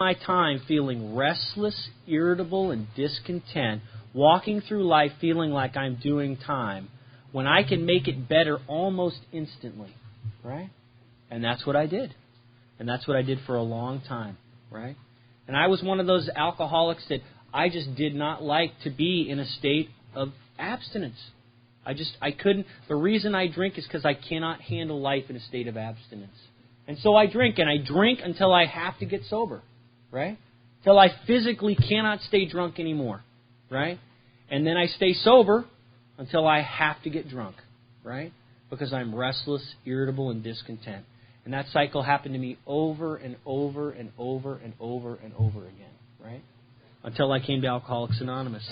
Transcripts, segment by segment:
my time feeling restless, irritable, and discontent, walking through life feeling like I'm doing time, when I can make it better almost instantly, right? And that's what I did. And that's what I did for a long time, right? And I was one of those alcoholics that I just did not like to be in a state of abstinence. I couldn't. The reason I drink is because I cannot handle life in a state of abstinence. And so I drink, and I drink until I have to get sober, right? Till I physically cannot stay drunk anymore, right? And then I stay sober until I have to get drunk, right? Because I'm restless, irritable, and discontent. And that cycle happened to me over and over and over and over and over again, right? Until I came to Alcoholics Anonymous.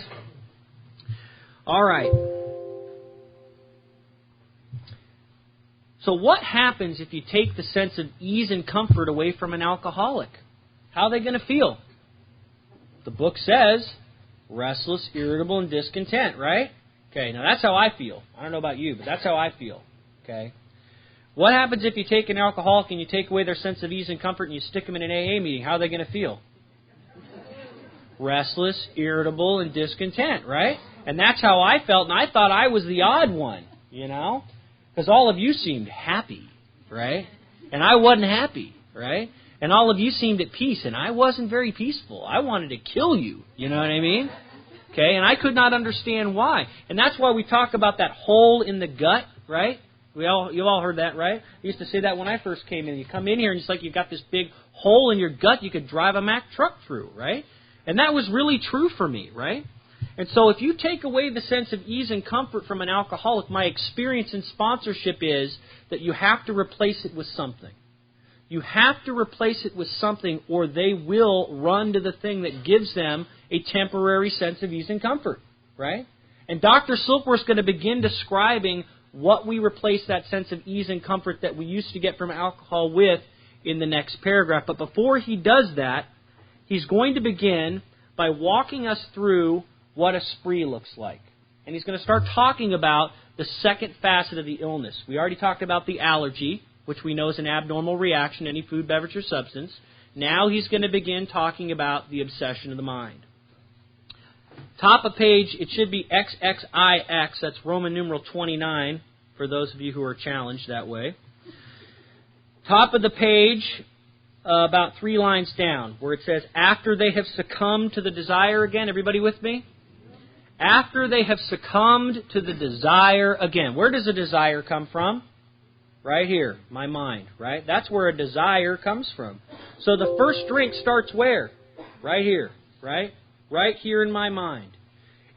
All right. So what happens if you take the sense of ease and comfort away from an alcoholic? How are they going to feel? The book says restless, irritable, and discontent, right? Okay, now that's how I feel. I don't know about you, but that's how I feel. Okay. What happens if you take an alcoholic and you take away their sense of ease and comfort and you stick them in an AA meeting? How are they going to feel? Restless, irritable, and discontent, right? And that's how I felt, and I thought I was the odd one, you know? Because all of you seemed happy, right? And I wasn't happy, right? And all of you seemed at peace, and I wasn't very peaceful. I wanted to kill you, you know what I mean? Okay, and I could not understand why. And that's why we talk about that hole in the gut, right? You've all heard that, right? I used to say that when I first came in. You come in here and it's like you've got this big hole in your gut you could drive a Mack truck through, right? And that was really true for me, right? And so if you take away the sense of ease and comfort from an alcoholic, my experience in sponsorship is that you have to replace it with something. You have to replace it with something, or they will run to the thing that gives them a temporary sense of ease and comfort, right? And Dr. Silkworth's going to begin describing what we replace that sense of ease and comfort that we used to get from alcohol with in the next paragraph. But before he does that, he's going to begin by walking us through what a spree looks like. And he's going to start talking about the second facet of the illness. We already talked about the allergy, which we know is an abnormal reaction to any food, beverage, or substance. Now he's going to begin talking about the obsession of the mind. Top of page, it should be XXIX. That's Roman numeral 29, for those of you who are challenged that way. Top of the page, about 3 lines down, where it says, after they have succumbed to the desire again. Everybody with me? After they have succumbed to the desire again. Where does a desire come from? Right here, my mind, right? That's where a desire comes from. So the first drink starts where? Right here, right? Right here in my mind.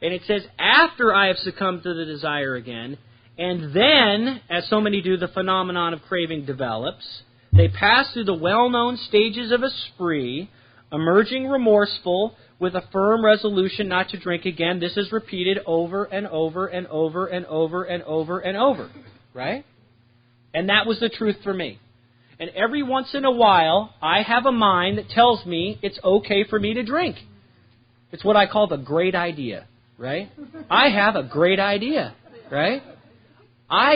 And it says, after I have succumbed to the desire again, and then, as so many do, the phenomenon of craving develops. They pass through the well-known stages of a spree, emerging remorseful, with a firm resolution not to drink again. This is repeated over and over and over and over and over and over, right? And that was the truth for me. And every once in a while, I have a mind that tells me it's okay for me to drink. It's what I call the great idea, right? I have a great idea, right?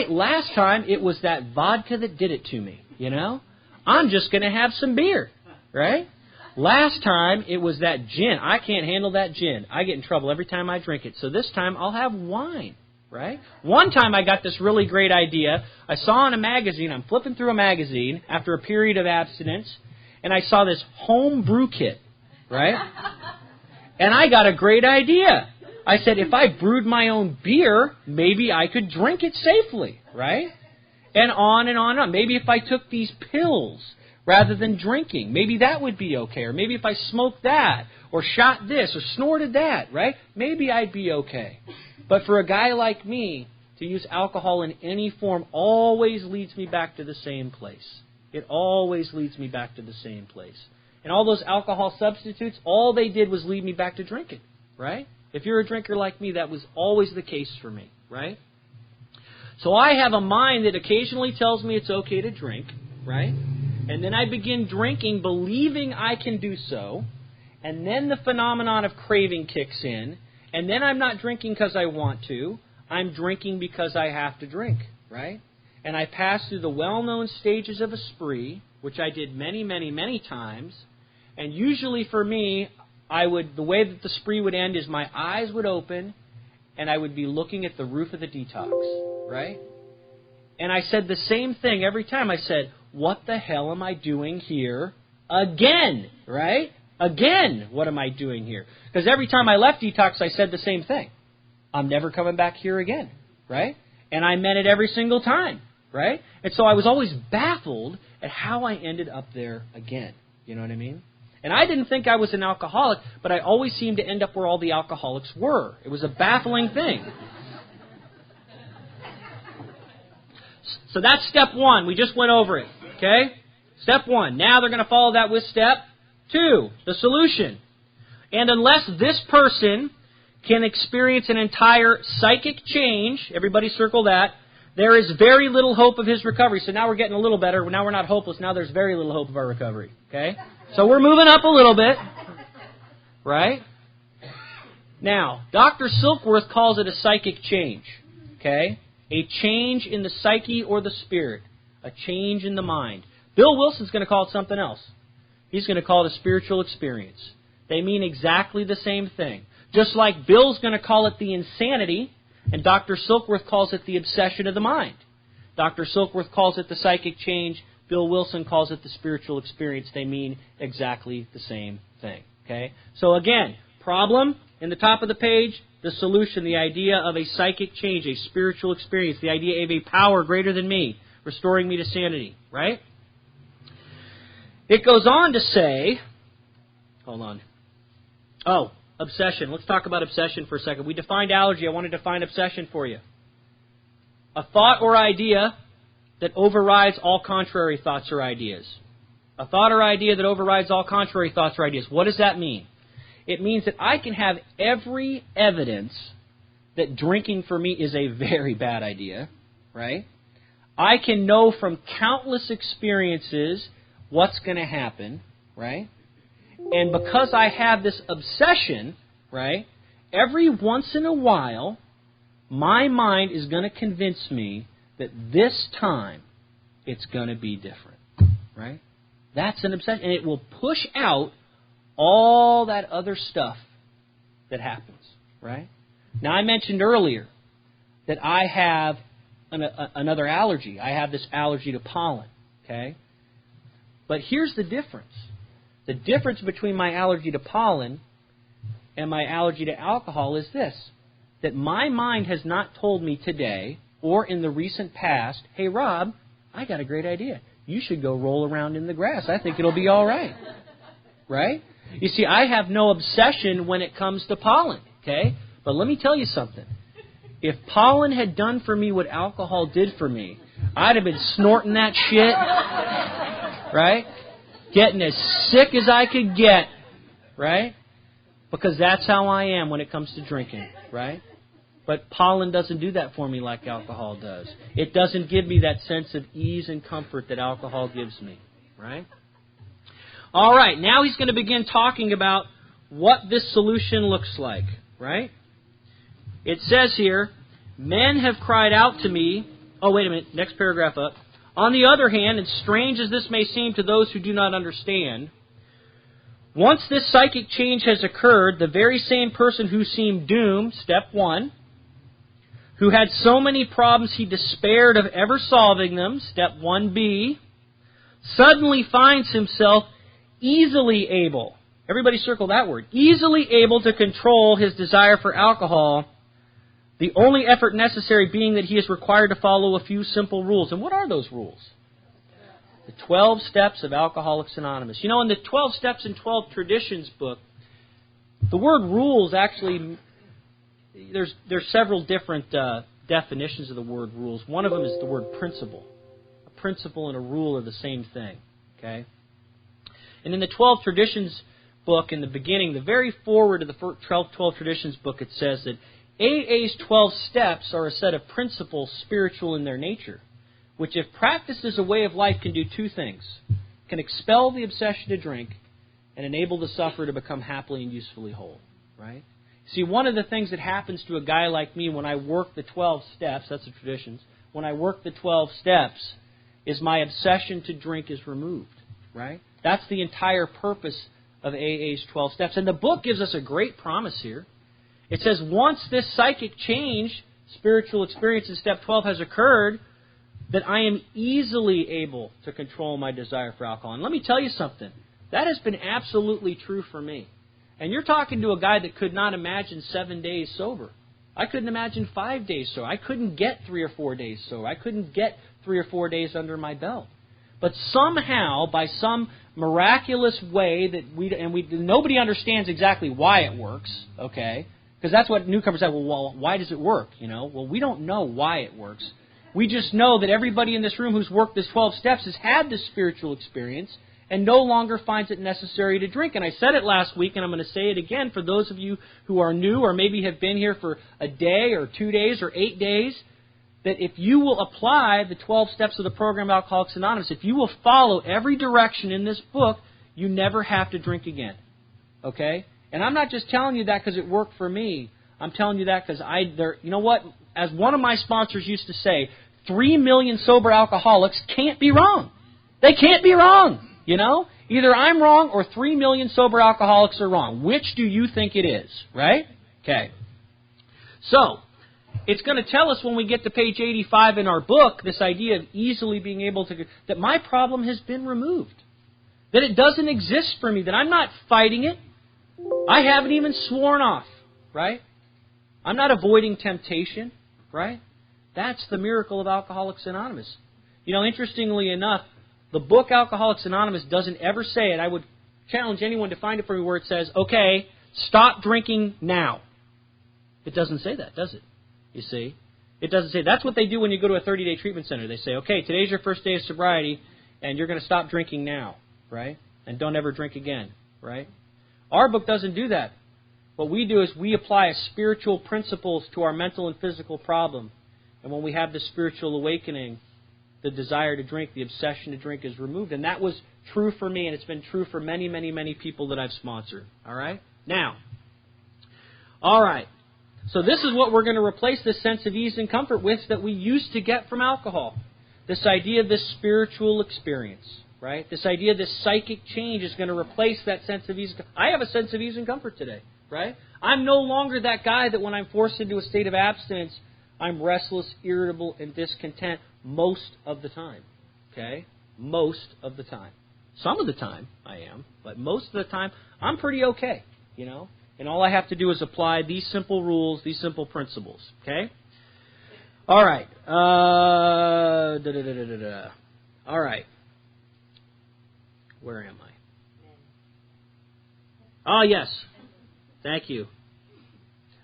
Last time, it was that vodka that did it to me, you know? I'm just going to have some beer, right? Last time, it was that gin. I can't handle that gin. I get in trouble every time I drink it. So this time, I'll have wine, right? One time, I got this really great idea. I saw in a magazine, I'm flipping through a magazine after a period of abstinence, and I saw this home brew kit, right? And I got a great idea. I said, if I brewed my own beer, maybe I could drink it safely, right? And on and on and on. Maybe if I took these pills rather than drinking, maybe that would be okay. Or maybe if I smoked that, or shot this, or snorted that, right? Maybe I'd be okay. But for a guy like me, to use alcohol in any form always leads me back to the same place. It always leads me back to the same place. And all those alcohol substitutes, all they did was lead me back to drinking, right? If you're a drinker like me, that was always the case for me, right? So I have a mind that occasionally tells me it's okay to drink, right? And then I begin drinking, believing I can do so. And then the phenomenon of craving kicks in. And then I'm not drinking because I want to. I'm drinking because I have to drink, right? And I pass through the well-known stages of a spree, which I did many, many, many times. And usually for me, the way that the spree would end is my eyes would open and I would be looking at the roof of the detox, right? And I said the same thing every time. I said, what the hell am I doing here again, right? Again, what am I doing here? Because every time I left detox, I said the same thing. I'm never coming back here again, right? And I meant it every single time, right? And so I was always baffled at how I ended up there again. You know what I mean? And I didn't think I was an alcoholic, but I always seemed to end up where all the alcoholics were. It was a baffling thing. So that's step one. We just went over it, okay? Step one. Now they're going to follow that with step two, the solution. And unless this person can experience an entire psychic change, everybody circle that, there is very little hope of his recovery. So now we're getting a little better. Now we're not hopeless. Now there's very little hope of our recovery, okay? So we're moving up a little bit, right? Now, Dr. Silkworth calls it a psychic change, okay? A change in the psyche or the spirit, a change in the mind. Bill Wilson's going to call it something else. He's going to call it a spiritual experience. They mean exactly the same thing. Just like Bill's going to call it the insanity, and Dr. Silkworth calls it the obsession of the mind. Dr. Silkworth calls it the psychic change. Bill Wilson calls it the spiritual experience. They mean exactly the same thing. Okay? So again, problem in the top of the page, the solution, the idea of a psychic change, a spiritual experience, the idea of a power greater than me, restoring me to sanity. Right? It goes on to say, hold on. Oh, obsession. Let's talk about obsession for a second. We defined allergy. I want to define obsession for you. A thought or idea that overrides all contrary thoughts or ideas. A thought or idea that overrides all contrary thoughts or ideas. What does that mean? It means that I can have every evidence that drinking for me is a very bad idea, right? I can know from countless experiences what's going to happen, right? And because I have this obsession, right, every once in a while, my mind is going to convince me that this time it's going to be different, right? That's an obsession. And it will push out all that other stuff that happens, right? Now, I mentioned earlier that I have another allergy. I have this allergy to pollen, okay? But here's the difference. The difference between my allergy to pollen and my allergy to alcohol is this, that my mind has not told me today or in the recent past, hey, Rob, I got a great idea. You should go roll around in the grass. I think it'll be all right. Right? You see, I have no obsession when it comes to pollen, okay? But let me tell you something. If pollen had done for me what alcohol did for me, I'd have been snorting that shit, right? Getting as sick as I could get, right? Because that's how I am when it comes to drinking, right? But pollen doesn't do that for me like alcohol does. It doesn't give me that sense of ease and comfort that alcohol gives me, right? All right, now he's going to begin talking about what this solution looks like, right? It says here, men have cried out to me. Oh, wait a minute, next paragraph up. On the other hand, and strange as this may seem to those who do not understand, once this psychic change has occurred, the very same person who seemed doomed, step one, who had so many problems he despaired of ever solving them, step 1b, suddenly finds himself easily able, everybody circle that word, easily able to control his desire for alcohol, the only effort necessary being that he is required to follow a few simple rules. And what are those rules? The 12 Steps of Alcoholics Anonymous. You know, in the 12 Steps and 12 Traditions book, the word rules actually, there's several different definitions of the word rules. One of them is the word principle. A principle and a rule are the same thing. Okay? And in the 12 Traditions book, in the beginning, the very forward of the 12 Traditions book, it says that AA's 12 steps are a set of principles spiritual in their nature, which if practiced as a way of life can do two things. Can expel the obsession to drink and enable the sufferer to become happily and usefully whole. Right? See, one of the things that happens to a guy like me when I work the 12 steps, that's the Traditions, when I work the 12 steps, is my obsession to drink is removed. Right? That's the entire purpose of AA's 12 steps. And the book gives us a great promise here. It says once this psychic change, spiritual experience in step 12 has occurred, that I am easily able to control my desire for alcohol. And let me tell you something. That has been absolutely true for me. And you're talking to a guy that could not imagine 7 days sober. I couldn't imagine 5 days sober. I couldn't get 3 or 4 days sober. I couldn't get 3 or 4 days under my belt. But somehow, by some miraculous way that nobody understands exactly why it works, okay? Because that's what newcomers say. Well, why does it work? Well, we don't know why it works. We just know that everybody in this room who's worked this 12 steps has had this spiritual experience and no longer finds it necessary to drink. And I said it last week, and I'm going to say it again for those of you who are new or maybe have been here for a day or 2 days or 8 days, that if you will apply the 12 steps of the program of Alcoholics Anonymous, if you will follow every direction in this book, you never have to drink again. Okay? And I'm not just telling you that because it worked for me. I'm telling you that because you know what? As one of my sponsors used to say, 3 million sober alcoholics can't be wrong. They can't be wrong. Either I'm wrong or 3 million sober alcoholics are wrong. Which do you think it is? Right? Okay. So, it's going to tell us when we get to page 85 in our book, this idea of easily being able to, that my problem has been removed. That it doesn't exist for me. That I'm not fighting it. I haven't even sworn off. Right? I'm not avoiding temptation. Right? That's the miracle of Alcoholics Anonymous. Interestingly enough, the book Alcoholics Anonymous doesn't ever say it. I would challenge anyone to find it for me where it says, okay, stop drinking now. It doesn't say that, does it? You see? It doesn't say. That's what they do when you go to a 30-day treatment center. They say, okay, today's your first day of sobriety, and you're going to stop drinking now, right? And don't ever drink again, right? Our book doesn't do that. What we do is we apply spiritual principles to our mental and physical problem. And when we have the spiritual awakening, the desire to drink, the obsession to drink is removed. And that was true for me, and it's been true for many, many, many people that I've sponsored. All right? Now, all right. So this is what we're going to replace this sense of ease and comfort with that we used to get from alcohol. This idea of this spiritual experience, right? This idea of this psychic change is going to replace that sense of ease. I have a sense of ease and comfort today, right? I'm no longer that guy that when I'm forced into a state of abstinence, I'm restless, irritable, and discontent most of the time. Okay? Most of the time. Some of the time I am, but most of the time I'm pretty okay, And all I have to do is apply these simple rules, these simple principles. Okay? All right. All right. Where am I? Yes. Thank you.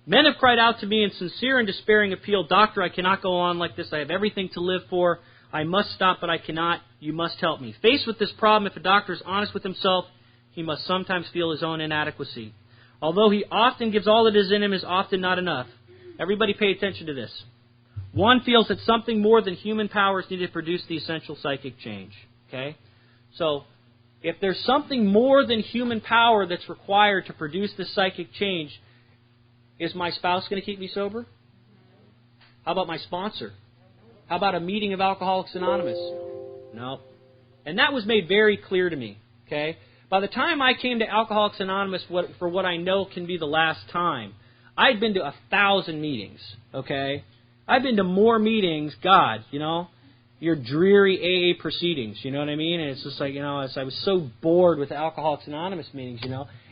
Men have cried out to me in sincere and despairing appeal, Doctor, I cannot go on like this. I have everything to live for. I must stop, but I cannot. You must help me. Faced with this problem, if a doctor is honest with himself, he must sometimes feel his own inadequacy. Although he often gives all that is in him, is often not enough. Everybody pay attention to this. One feels that something more than human power is needed to produce the essential psychic change. Okay? So, if there's something more than human power that's required to produce this psychic change, is my spouse going to keep me sober? How about my sponsor? How about a meeting of Alcoholics Anonymous? No. And that was made very clear to me. Okay? By the time I came to Alcoholics Anonymous for what I know can be the last time, I'd been to 1,000 meetings. Okay? I've been to more meetings, God, your dreary AA proceedings, you know what I mean? And it's just like, I was so bored with the Alcoholics Anonymous meetings,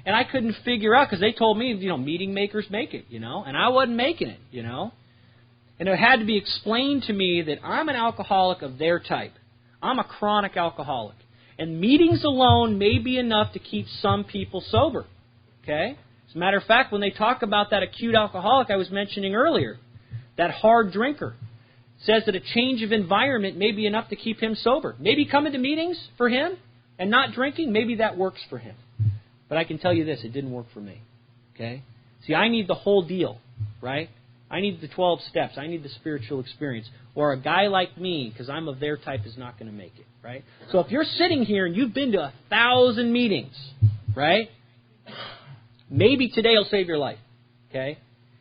and I couldn't figure out, because they told me, meeting makers make it, and I wasn't making it, And it had to be explained to me that I'm an alcoholic of their type. I'm a chronic alcoholic. And meetings alone may be enough to keep some people sober. Okay? As a matter of fact, when they talk about that acute alcoholic I was mentioning earlier, that hard drinker, says that a change of environment may be enough to keep him sober. Maybe coming to meetings for him and not drinking, maybe that works for him. But I can tell you this, it didn't work for me. Okay? See, I need the whole deal, right? I need the 12 steps. I need the spiritual experience. Or a guy like me, because I'm of their type, is not going to make it, right? So if you're sitting here and you've been to 1,000 meetings, right? Maybe today will save your life, okay?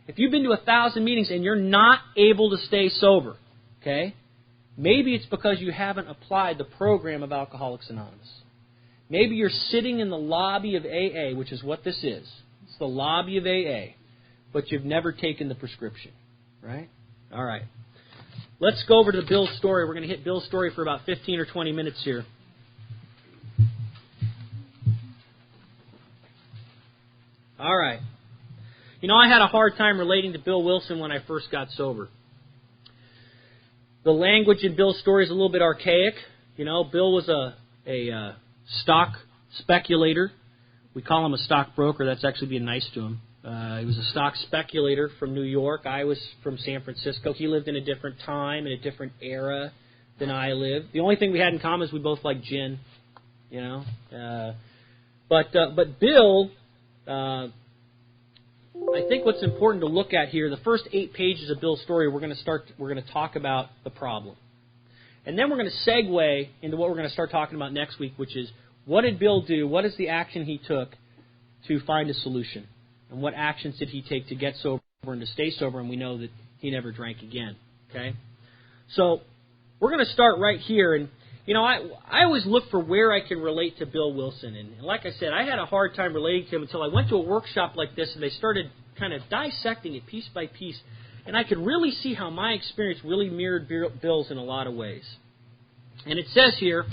If you've been to 1,000 meetings and you're not able to stay sober, okay, maybe it's because you haven't applied the program of Alcoholics Anonymous. Maybe you're sitting in the lobby of AA, which is what this is. It's the lobby of AA, but you've never taken the prescription, right? All right. Let's go over to Bill's story. We're going to hit Bill's story for about 15 or 20 minutes here. All right. You know, I had a hard time relating to Bill Wilson when I first got sober. The language in Bill's story is a little bit archaic. You know, Bill was a stock speculator. We call him a stockbroker. That's actually being nice to him. He was a stock speculator from New York. I was from San Francisco. He lived in a different time, in a different era than I lived. The only thing we had in common is we both liked gin, you know. But Bill, I think what's important to look at here, the first 8 pages of Bill's story, we're going to talk about the problem. And then we're going to segue into what we're going to start talking about next week, which is what did Bill do? What is the action he took to find a solution? And what actions did he take to get sober and to stay sober? And we know that he never drank again. Okay? So we're going to start right here. And, you know, I always look for where I can relate to Bill Wilson. And like I said, I had a hard time relating to him until I went to a workshop like this and they started kind of dissecting it piece by piece. And I could really see how my experience really mirrored Bill's in a lot of ways. And it says here,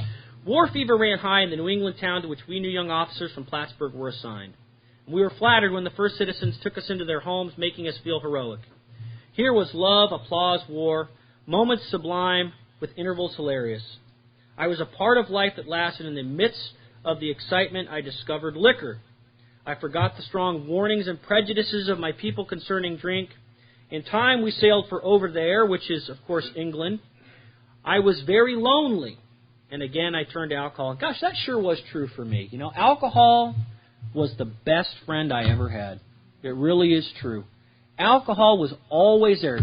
war fever ran high in the New England town to which we new young officers from Plattsburgh were assigned. We were flattered when the first citizens took us into their homes, making us feel heroic. Here was love, applause, war, moments sublime with intervals hilarious. I was a part of life that lasted. In the midst of the excitement, I discovered liquor. I forgot the strong warnings and prejudices of my people concerning drink. In time, we sailed for over there, which is, of course, England. I was very lonely. And again, I turned to alcohol. Gosh, that sure was true for me. You know, alcohol was the best friend I ever had. It really is true. Alcohol was always there.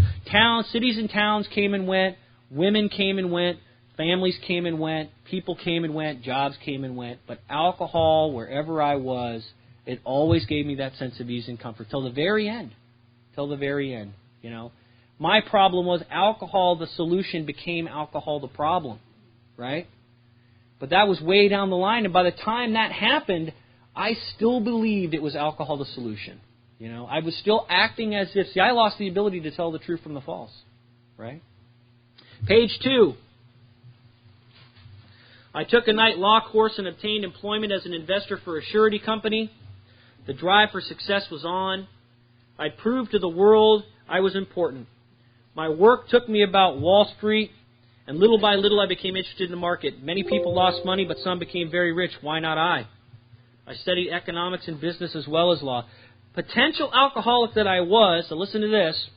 Cities and towns came and went. Women came and went. Families came and went. People came and went. Jobs came and went. But alcohol, wherever I was, it always gave me that sense of ease and comfort till the very end. Till the very end, you know. My problem was alcohol, the solution, became alcohol, the problem, right? But that was way down the line, and by the time that happened, I still believed it was alcohol the solution. You know, I was still acting as if, I lost the ability to tell the truth from the false, right? Page 2. I took a night law course and obtained employment as an investor for a surety company. The drive for success was on. I proved to the world I was important. My work took me about Wall Street, and little by little I became interested in the market. Many people lost money, but some became very rich. Why not I? I studied economics and business as well as law. Potential alcoholic that I was, so listen to this,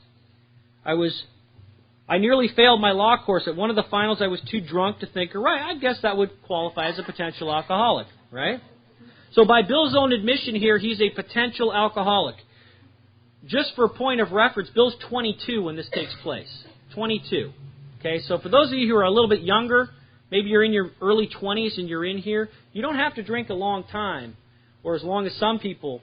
I nearly failed my law course. At one of the finals I was too drunk to think, right, I guess that would qualify as a potential alcoholic, right? So by Bill's own admission here, he's a potential alcoholic. Just for a point of reference, Bill's 22 when this takes place. 22. Okay, so for those of you who are a little bit younger, maybe you're in your early 20s and you're in here, you don't have to drink a long time, or as long as some people,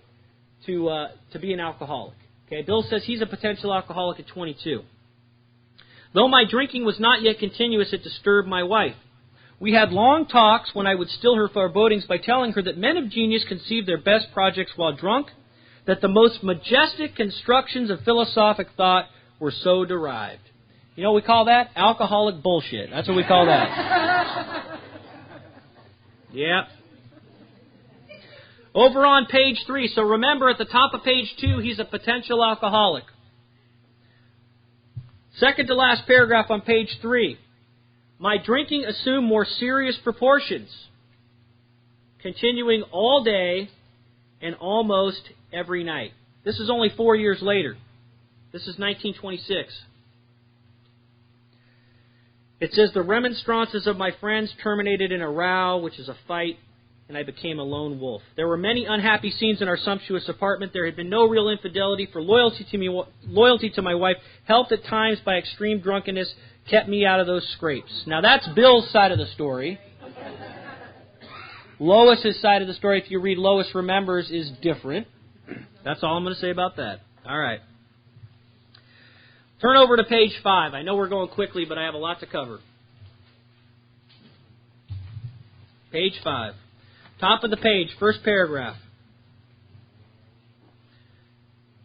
to be an alcoholic. Okay, Bill says he's a potential alcoholic at 22. Though my drinking was not yet continuous, it disturbed my wife. We had long talks when I would still her forebodings by telling her that men of genius conceive their best projects while drunk, that the most majestic constructions of philosophic thought were so derived. You know what we call that? Alcoholic bullshit. That's what we call that. Yep. Over on page 3. So remember, at the top of page 2, he's a potential alcoholic. Second to last paragraph on page 3. My drinking assumed more serious proportions, continuing all day and almost every night. This is only 4 years later. This is 1926. It says, the remonstrances of my friends terminated in a row, which is a fight, and I became a lone wolf. There were many unhappy scenes in our sumptuous apartment. There had been no real infidelity, for loyalty to my wife, helped at times by extreme drunkenness, kept me out of those scrapes. Now that's Bill's side of the story. Lois's side of the story, if you read Lois Remembers, is different. That's all I'm going to say about that. All right. Turn over to page 5. I know we're going quickly, but I have a lot to cover. Page 5. Top of the page, first paragraph.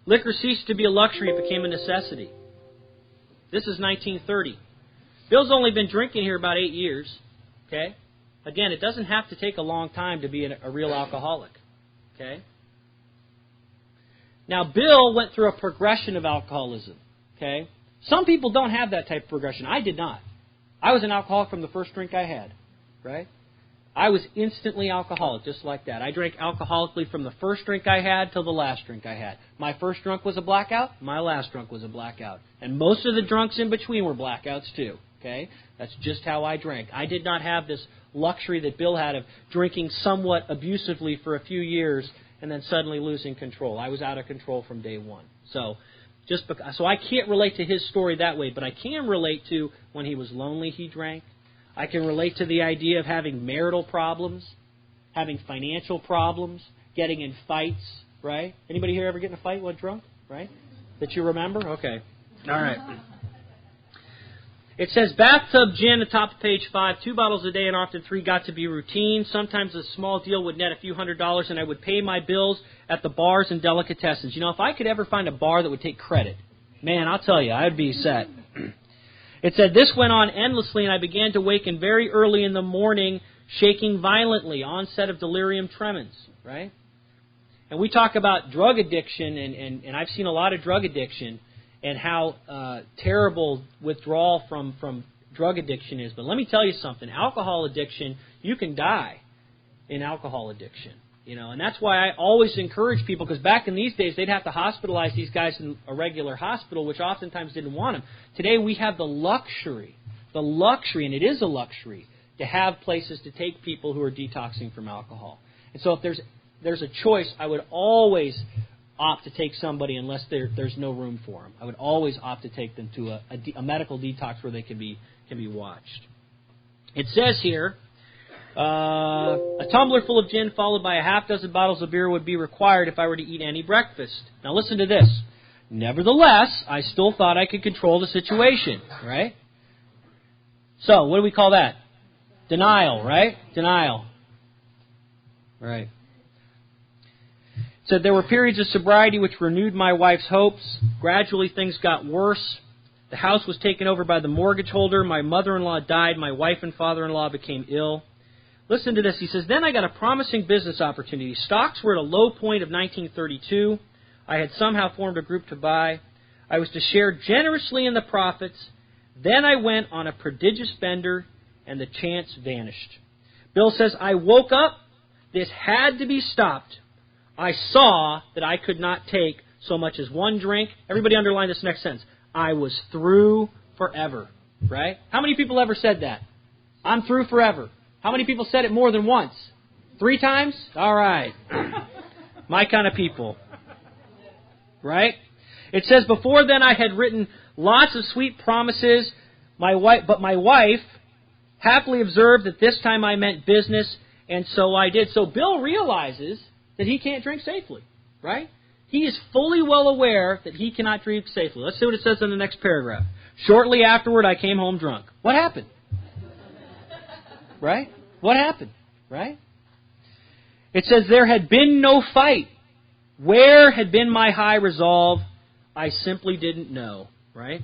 Liquor ceased to be a luxury, it became a necessity. This is 1930. Bill's only been drinking here about 8 years. Okay? Again, it doesn't have to take a long time to be a real alcoholic. Okay? Now, Bill went through a progression of alcoholism. Okay? Some people don't have that type of progression. I did not. I was an alcoholic from the first drink I had. Right? I was instantly alcoholic, just like that. I drank alcoholically from the first drink I had till the last drink I had. My first drunk was a blackout. My last drunk was a blackout. And most of the drunks in between were blackouts too. Okay? That's just how I drank. I did not have this luxury that Bill had of drinking somewhat abusively for a few years and then suddenly losing control. I was out of control from day one. So I can't relate to his story that way, but I can relate to when he was lonely, he drank. I can relate to the idea of having marital problems, having financial problems, getting in fights, right? Anybody here ever get in a fight while drunk, right? That you remember? Okay. All right. It says, bathtub gin, at top of page 5, 2 bottles a day and often 3 got to be routine. Sometimes a small deal would net a few $100s and I would pay my bills at the bars and delicatessens. You know, if I could ever find a bar that would take credit, man, I'll tell you, I'd be set. It said, this went on endlessly and I began to waken very early in the morning, shaking violently, onset of delirium tremens, right? And we talk about drug addiction, and I've seen a lot of drug addiction, and how terrible withdrawal from drug addiction is. But let me tell you something. Alcohol addiction, you can die in alcohol addiction. You know, and that's why I always encourage people, because back in these days, they'd have to hospitalize these guys in a regular hospital, which oftentimes didn't want them. Today, we have the luxury, and it is a luxury, to have places to take people who are detoxing from alcohol. And so if there's a choice, I would always opt to take somebody unless there's no room for them. I would always opt to take them to a medical detox where they can be watched. It says here, a tumbler full of gin followed by a half dozen bottles of beer would be required if I were to eat any breakfast. Now listen to this. Nevertheless, I still thought I could control the situation, right? So, what do we call that? Denial, right? Denial. Right. Said there were periods of sobriety which renewed my wife's hopes. Gradually things got worse. The house was taken over by the mortgage holder. My mother-in-law died. My wife and father-in-law became ill. Listen to this. He says, then I got a promising business opportunity. Stocks were at a low point of 1932. I had somehow formed a group to buy. I was to share generously in the profits. Then I went on a prodigious bender, and the chance vanished. Bill says, I woke up. This had to be stopped. I saw that I could not take so much as one drink. Everybody underline this next sentence. I was through forever. Right? How many people ever said that? I'm through forever. How many people said it more than once? 3 times? All right. My kind of people. Right? It says, before then I had written lots of sweet promises, but my wife happily observed that this time I meant business, and so I did. So Bill realizes that he can't drink safely. Right? He is fully well aware that he cannot drink safely. Let's see what it says in the next paragraph. Shortly afterward, I came home drunk. What happened? Right? What happened? Right? It says, there had been no fight. Where had been my high resolve? I simply didn't know. Right?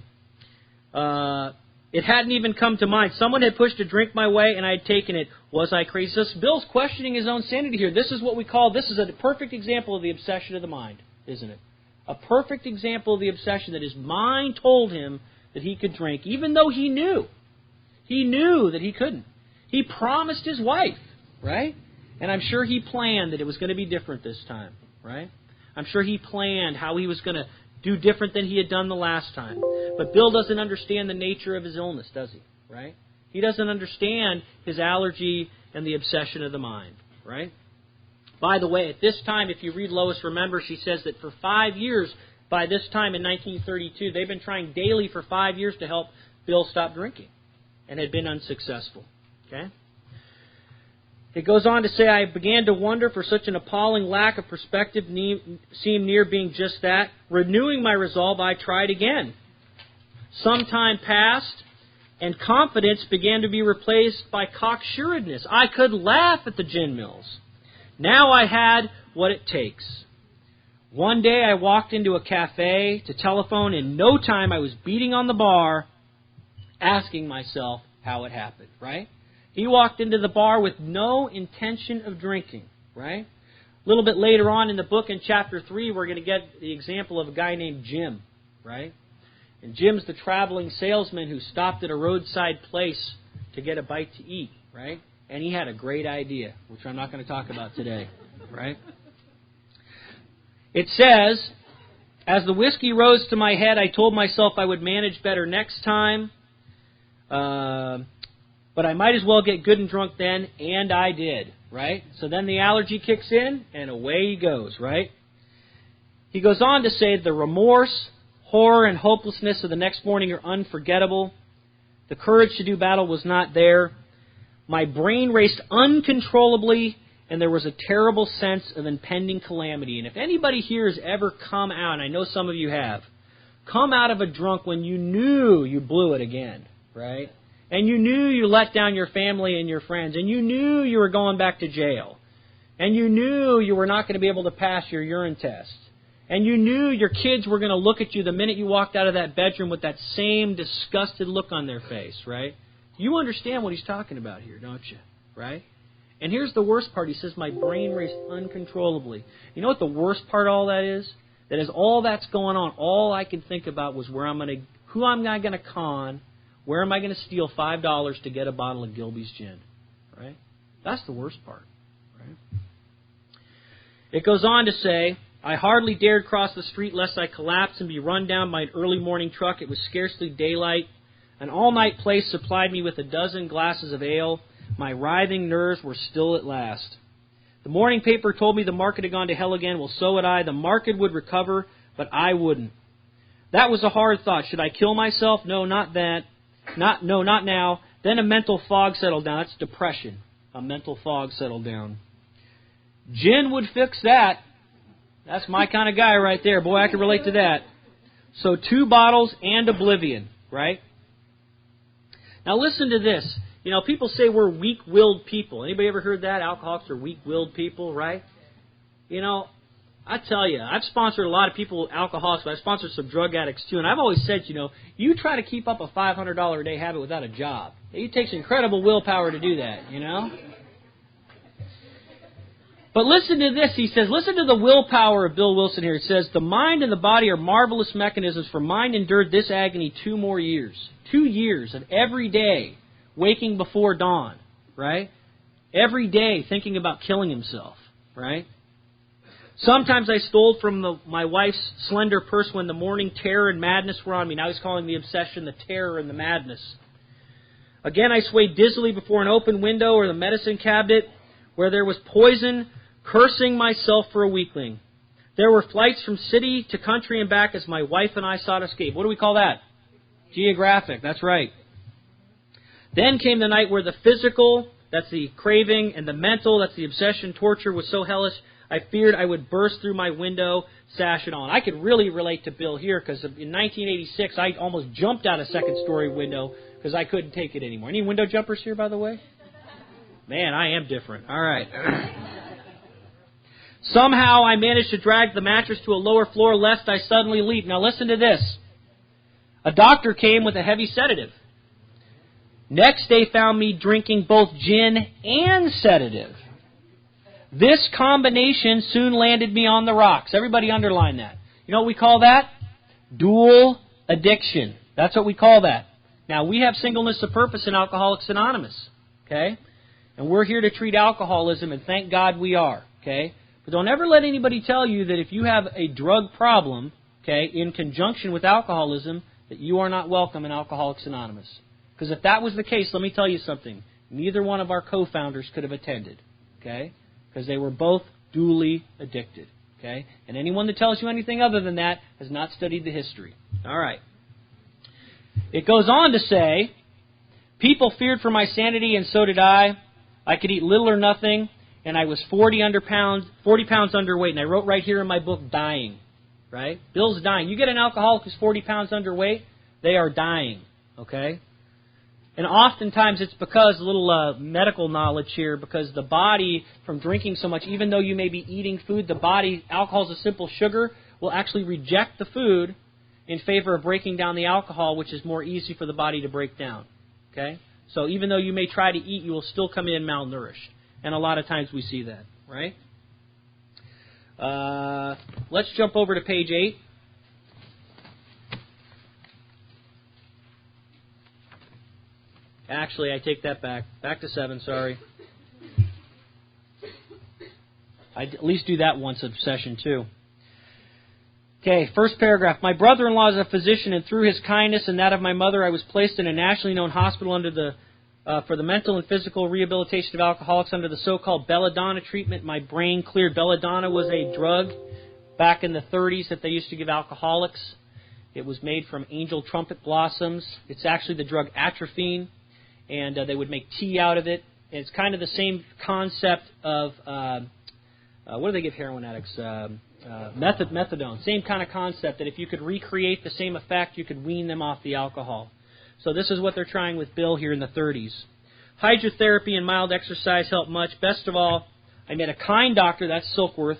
It hadn't even come to mind. Someone had pushed a drink my way and I had taken it. Was I crazy? So Bill's questioning his own sanity here. This is what we call, this is a perfect example of the obsession of the mind, isn't it? A perfect example of the obsession that his mind told him that he could drink, even though he knew. He knew that he couldn't. He promised his wife, right? And I'm sure he planned that it was going to be different this time, right? I'm sure he planned how he was going to do different than he had done the last time. But Bill doesn't understand the nature of his illness, does he? Right? He doesn't understand his allergy and the obsession of the mind, right? By the way, at this time, if you read Lois Remembers, she says that for 5 years, by this time in 1932, they've been trying daily for 5 years to help Bill stop drinking and had been unsuccessful. Okay? It goes on to say, I began to wonder, for such an appalling lack of perspective seemed near being just that. Renewing my resolve, I tried again. Some time passed, and confidence began to be replaced by cocksuredness. I could laugh at the gin mills. Now I had what it takes. One day I walked into a cafe to telephone. In no time I was beating on the bar, asking myself how it happened, right? He walked into the bar with no intention of drinking, right? A little bit later on in the book, in chapter 3, we're going to get the example of a guy named Jim, right? And Jim's the traveling salesman who stopped at a roadside place to get a bite to eat, right? And he had a great idea, which I'm not going to talk about today, right? It says, as the whiskey rose to my head, I told myself I would manage better next time, but I might as well get good and drunk then, and I did, right? So then the allergy kicks in, and away he goes, right? He goes on to say, the remorse, horror, and hopelessness of the next morning are unforgettable. The courage to do battle was not there. My brain raced uncontrollably, and there was a terrible sense of impending calamity. And if anybody here has ever come out, and I know some of you have, come out of a drunk when you knew you blew it again, right? And you knew you let down your family and your friends, and you knew you were going back to jail, and you knew you were not going to be able to pass your urine test, and you knew your kids were going to look at you the minute you walked out of that bedroom with that same disgusted look on their face, right? You understand what he's talking about here, don't you? Right? And here's the worst part. He says, my brain raced uncontrollably. You know what the worst part of all that is? That as all that's going on, all I could think about was who I'm going to con, where am I going to steal $5 to get a bottle of Gilby's gin? Right? That's the worst part. Right? It goes on to say, I hardly dared cross the street lest I collapse and be run down by an early morning truck. It was scarcely daylight. An all-night place supplied me with a dozen glasses of ale. My writhing nerves were still at last. The morning paper told me the market had gone to hell again. Well, so would I. The market would recover, but I wouldn't. That was a hard thought. Should I kill myself? No, not that. Not now. Then a mental fog settled down. That's depression. A mental fog settled down. Gin would fix that. That's my kind of guy right there. Boy, I can relate to that. So 2 bottles and oblivion, right? Now listen to this. You know, people say we're weak-willed people. Anybody ever heard that? Alcoholics are weak-willed people, right? You know, I tell you, I've sponsored a lot of people, alcoholics, but I've sponsored some drug addicts too. And I've always said, you know, you try to keep up a $500 a day habit without a job. It takes incredible willpower to do that, you know? But listen to this. He says, listen to the willpower of Bill Wilson here. It says, the mind and the body are marvelous mechanisms, for mine endured this agony 2 more years. 2 years of every day waking before dawn, right? Every day thinking about killing himself, right? Sometimes I stole from my wife's slender purse when the morning terror and madness were on me. Now he's calling the obsession the terror and the madness. Again, I swayed dizzily before an open window or the medicine cabinet where there was poison, cursing myself for a weakling. There were flights from city to country and back as my wife and I sought escape. What do we call that? Geographic, that's right. Then came the night where the physical, that's the craving, and the mental, that's the obsession, torture, was so hellish, I feared I would burst through my window, sash and all. I could really relate to Bill here because in 1986, I almost jumped out a second-story window because I couldn't take it anymore. Any window jumpers here, by the way? Man, I am different. All right. Somehow I managed to drag the mattress to a lower floor lest I suddenly leap. Now listen to this. A doctor came with a heavy sedative. Next day found me drinking both gin and sedative. This combination soon landed me on the rocks. Everybody underline that. You know what we call that? Dual addiction. That's what we call that. Now, we have singleness of purpose in Alcoholics Anonymous. Okay? And we're here to treat alcoholism, and thank God we are. Okay? But don't ever let anybody tell you that if you have a drug problem, okay, in conjunction with alcoholism, that you are not welcome in Alcoholics Anonymous. Because if that was the case, let me tell you something. Neither one of our co-founders could have attended. Okay? Because they were both duly addicted. Okay? And anyone that tells you anything other than that has not studied the history. All right. It goes on to say, people feared for my sanity, and so did I. I could eat little or nothing, and I was 40 pounds underweight. And I wrote right here in my book, dying. Right? Bill's dying. You get an alcoholic who's 40 pounds underweight, they are dying. Okay? And oftentimes it's because, a little medical knowledge here, because the body, from drinking so much, even though you may be eating food, the body, alcohol is a simple sugar, will actually reject the food in favor of breaking down the alcohol, which is more easy for the body to break down. Okay? So even though you may try to eat, you will still come in malnourished. And a lot of times we see that, right? Let's jump over to page 8. Actually, I take that back. Back to 7, sorry. I'd at least do that once a session, too. Okay, first paragraph. My brother-in-law is a physician, and through his kindness and that of my mother, I was placed in a nationally known hospital for the mental and physical rehabilitation of alcoholics under the so-called belladonna treatment. My brain cleared. Belladonna was a drug back in the 30s that they used to give alcoholics. It was made from angel trumpet blossoms. It's actually the drug atropine, and they would make tea out of it. And it's kind of the same concept of, what do they give heroin addicts? Methadone. Same kind of concept, that if you could recreate the same effect, you could wean them off the alcohol. So this is what they're trying with Bill here in the 30s. Hydrotherapy and mild exercise help much. Best of all, I met a kind doctor, that's Silkworth,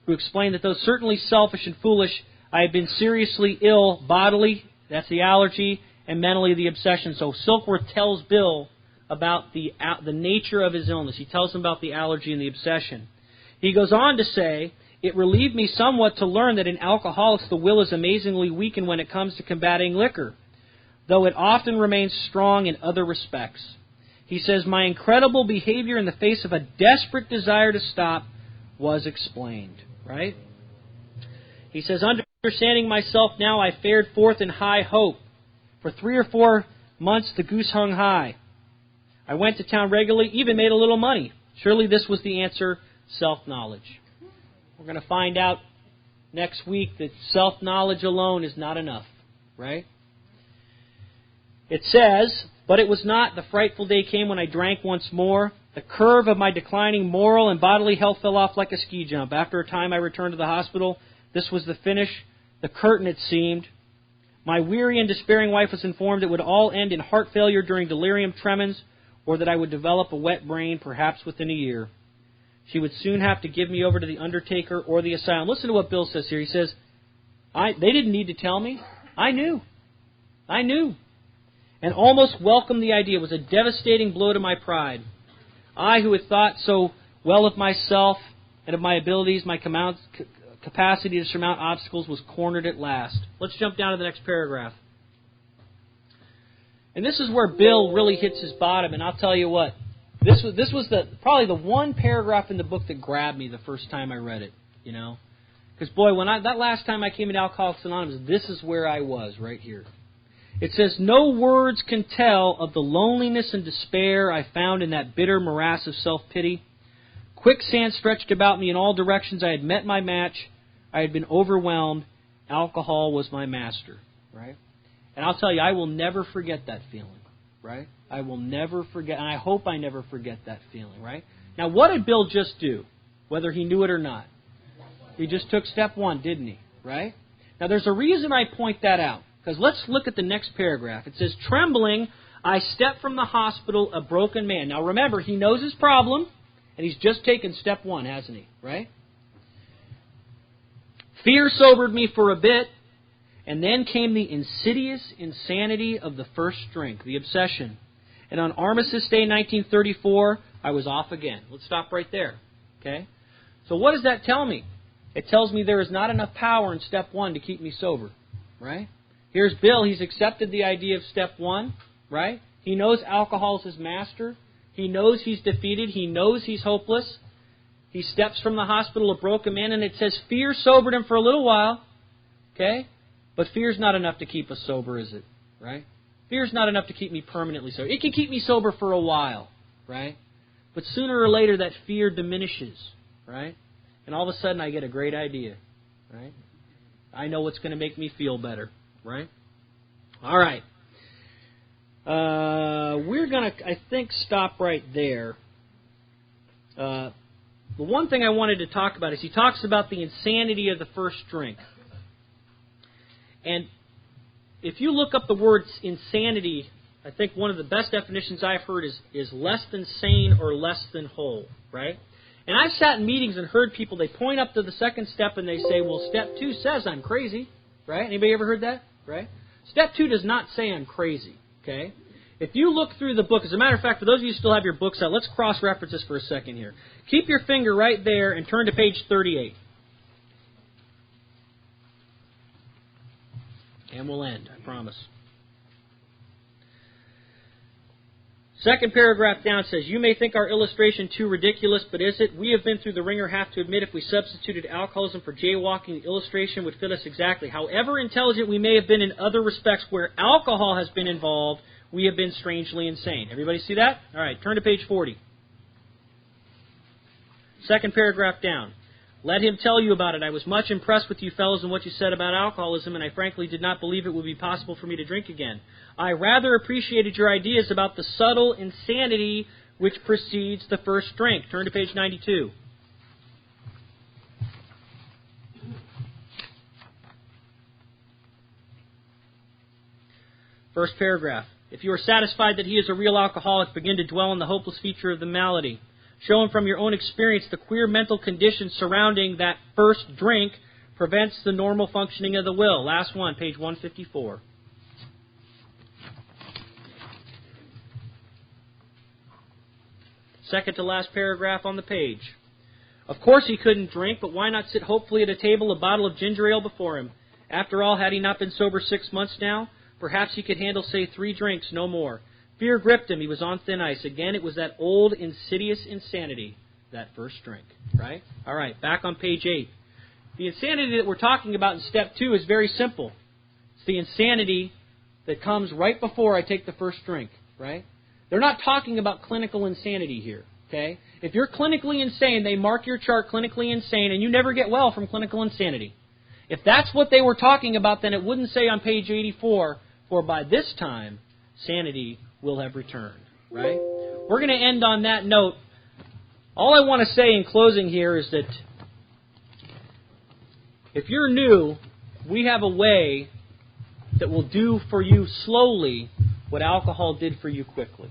who explained that though certainly selfish and foolish, I had been seriously ill bodily, that's the allergy, and mentally the obsession. So Silkworth tells Bill about the nature of his illness. He tells him about the allergy and the obsession. He goes on to say, it relieved me somewhat to learn that in alcoholics the will is amazingly weakened when it comes to combating liquor, though it often remains strong in other respects. He says, my incredible behavior in the face of a desperate desire to stop was explained. Right? He says, understanding myself now, I fared forth in high hope. For 3 or 4 months the goose hung high. I went to town regularly, even made a little money. Surely this was the answer, self-knowledge. We're going to find out next week that self-knowledge alone is not enough. Right? It says, but it was not. The frightful day came when I drank once more. The curve of my declining moral and bodily health fell off like a ski jump. After a time I returned to the hospital. This was the finish, the curtain it seemed. My weary and despairing wife was informed it would all end in heart failure during delirium tremens, or that I would develop a wet brain perhaps within a year. She would soon have to give me over to the undertaker or the asylum. Listen to what Bill says here. He says, they didn't need to tell me. I knew. And almost welcomed the idea. It was a devastating blow to my pride. I, who had thought so well of myself and of my abilities, my capacity to surmount obstacles, was cornered at last. Let's jump down to the next paragraph. And this is where Bill really hits his bottom. And I'll tell you what, this was probably the one paragraph in the book that grabbed me the first time I read it. You know, because boy, that last time I came into Alcoholics Anonymous, this is where I was right here. It says, no words can tell of the loneliness and despair I found in that bitter morass of self-pity. Quicksand stretched about me in all directions. I had met my match. I had been overwhelmed. Alcohol was my master. Right? And I'll tell you, I will never forget that feeling. Right? I will never forget, and I hope I never forget that feeling. Right? Now, what did Bill just do? Whether he knew it or not. He just took step 1, didn't he? Right? Now, there's a reason I point that out. Because let's look at the next paragraph. It says, trembling, I stepped from the hospital a broken man. Now remember, he knows his problem, and he's just taken step 1, hasn't he? Right? Fear sobered me for a bit, and then came the insidious insanity of the first drink, the obsession. And on Armistice Day 1934, I was off again. Let's stop right there. Okay? So what does that tell me? It tells me there is not enough power in step 1 to keep me sober. Right? Here's Bill. He's accepted the idea of step 1, right? He knows alcohol is his master. He knows he's defeated. He knows he's hopeless. He steps from the hospital a broken man, and it says fear sobered him for a little while, okay? But fear's not enough to keep us sober, is it? Right? Fear's not enough to keep me permanently sober. It can keep me sober for a while, right? But sooner or later that fear diminishes, right? And all of a sudden I get a great idea, right? I know what's going to make me feel better. Right? All right. We're going to, I think, stop right there. The one thing I wanted to talk about is he talks about the insanity of the first drink. And if you look up the word insanity I think one of the best definitions I've heard is less than sane or less than whole, right? And I've sat in meetings and heard people, they point up to the second step and they say, well, step 2 says I'm crazy, right? Anybody ever heard that, right? Step 2 does not say I'm crazy, okay? If you look through the book, as a matter of fact, for those of you who still have your books out, let's cross-reference this for a second here. Keep your finger right there and turn to page 38. And we'll end, I promise. Second paragraph down says, you may think our illustration too ridiculous, but is it? We have been through the ringer, have to admit if we substituted alcoholism for jaywalking, the illustration would fit us exactly. However intelligent we may have been in other respects where alcohol has been involved, we have been strangely insane. Everybody see that? All right, turn to page 40. Second paragraph down. Let him tell you about it. I was much impressed with you fellows and what you said about alcoholism, and I frankly did not believe it would be possible for me to drink again. I rather appreciated your ideas about the subtle insanity which precedes the first drink. Turn to page 92. First paragraph. If you are satisfied that he is a real alcoholic, begin to dwell on the hopeless feature of the malady. Show him from your own experience the queer mental conditions surrounding that first drink prevents the normal functioning of the will. Last one, page 154. Second to last paragraph on the page. Of course he couldn't drink, but why not sit hopefully at a table, a bottle of ginger ale before him? After all, had he not been sober 6 months now, perhaps he could handle, say, 3 drinks, no more. Fear gripped him. He was on thin ice. Again, it was that old insidious insanity, that first drink. Right? All right, back on page 8. The insanity that we're talking about in step 2 is very simple. It's the insanity that comes right before I take the first drink. Right? They're not talking about clinical insanity here. Okay? If you're clinically insane, they mark your chart clinically insane, and you never get well from clinical insanity. If that's what they were talking about, then it wouldn't say on page 84, for by this time, sanity will have returned. Right? We're going to end on that note. All I want to say in closing here is that if you're new, we have a way that will do for you slowly what alcohol did for you quickly.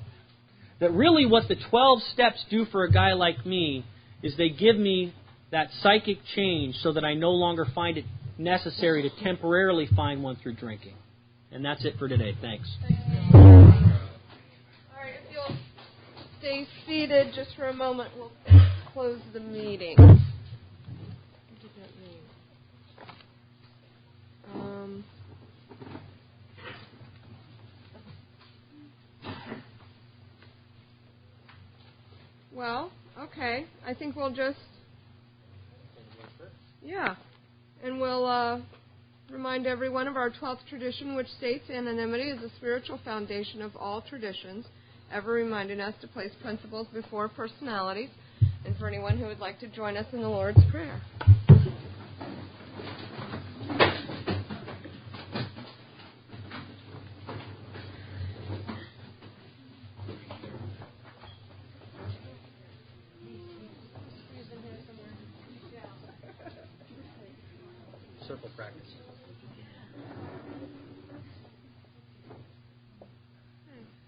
That really what the 12 steps do for a guy like me is they give me that psychic change so that I no longer find it necessary to temporarily find one through drinking. And that's it for today. Thanks. Stay seated just for a moment. We'll close the meeting. What did that mean? Well, okay. I think we'll just... Yeah. And we'll remind everyone of our 12th tradition, which states anonymity is the spiritual foundation of all traditions, ever reminding us to place principles before personalities, and for anyone who would like to join us in the Lord's Prayer. Circle practice.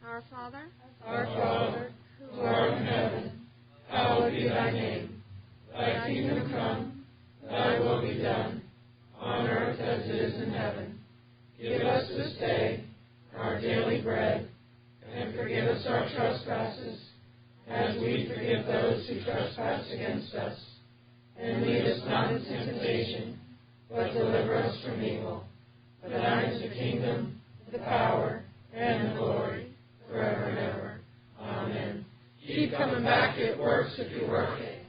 Our Father, who art in heaven, hallowed be thy name. Thy kingdom come, thy will be done, on earth as it is in heaven. Give us this day our daily bread, and forgive us our trespasses, as we forgive those who trespass against us. And lead us not into temptation, but deliver us from evil. For thine is the kingdom, the power, and the glory, forever and ever. Amen. Keep coming back. It works if you work it.